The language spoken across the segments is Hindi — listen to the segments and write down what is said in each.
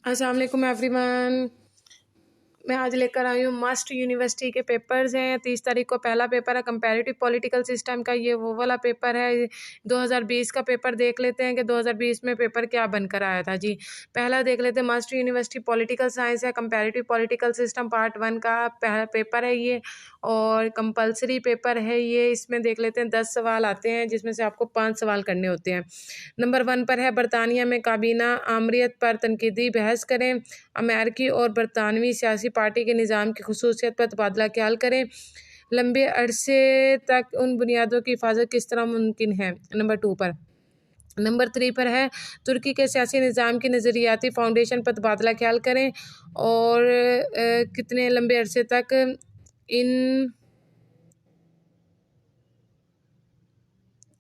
अस्सलाम वालेकुम एवरीवन। मैं आज लेकर आई हूँ मस्ट यूनिवर्सिटी के पेपर्स हैं। 30 तारीख को पहला पेपर है कंपैरेटिव पॉलिटिकल सिस्टम का। ये वो वाला पेपर है। 2020 का पेपर देख लेते हैं कि 2020 में पेपर क्या बनकर आया था जी। पहला देख लेते हैं, मस्ट यूनिवर्सिटी पॉलिटिकल साइंस है, कंपैरेटिव पॉलिटिकल सिस्टम पार्ट 1 का पहला पेपर है ये, और कंपलसरी पेपर है ये। इसमें देख लेते हैं 10 सवाल आते हैं, जिसमें से आपको 5 सवाल करने होते हैं। नंबर 1 पर है, बरतानिया में काबीना आमरीत पर तनकीदी बहस करें। अमेरिकी और बरतानवी सियासी पार्टी के निज़ाम की खसूसियत पर तबादला ख्याल करें। लंबे अरसे तक उन बुनियादों की हिफाजत किस तरह मुमकिन है। नंबर 2 पर। नंबर 3 पर है, तुर्की के सियासी निज़ाम की नज़रियाती फाउंडेशन पर तबादला ख्याल करें और कितने लंबे अरसे तक इन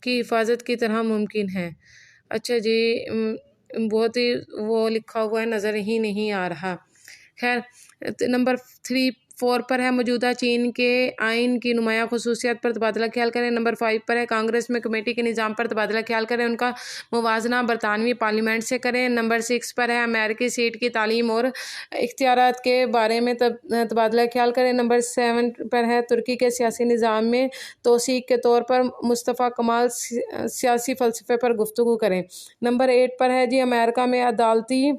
की हिफाजत की तरह मुमकिन है। अच्छा जी, बहुत ही वो लिखा हुआ है, नज़र ही नहीं आ रहा। खैर, नंबर 4 पर है, मौजूदा चीन के आइन की नुमाया खसूसियात पर तबादला ख्याल करें। नंबर 5 पर है, कांग्रेस में कमेटी के निज़ाम पर तबादला ख्याल करें, उनका मुवाजना बरतानवी पार्लियामेंट से करें। नंबर 6 पर है, अमेरिकी सीट की तालीम और इख्तियारात के बारे में तबादला ख्याल करें। नंबर 7 पर है, तुर्की के सियासी निज़ाम में तौसीक के तौर पर मुस्तफ़ा कमाल सियासी फ़लसफ़े पर गुफ्तगू करें। नंबर 8 पर है जी, अमेरिका में अदालती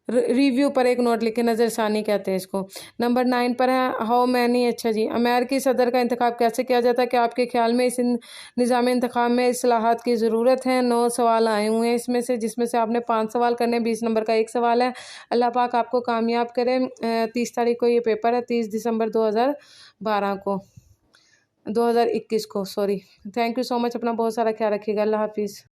रिव्यू पर एक नोट लिखे, नज़रसानी कहते हैं इसको। नंबर 9 पर है, हाउ मैनी, अच्छा जी, अमेरिकी सदर का इंतखाब कैसे किया जाता है, क्या आपके ख्याल में इस निज़ाम इंतखाब में इस्लाहात की ज़रूरत है। 9 सवाल आए हुए हैं इसमें से, जिसमें से आपने 5 सवाल करने, 20 नंबर का एक सवाल है। अल्लाह पाक आपको कामयाब करें। 30 तारीख को ये पेपर है, 30 दिसंबर 2012 को, 2021 को, sorry. Thank you so much, अपना बहुत सारा ख्याल रखिएगा। अल्लाह हाफिज़।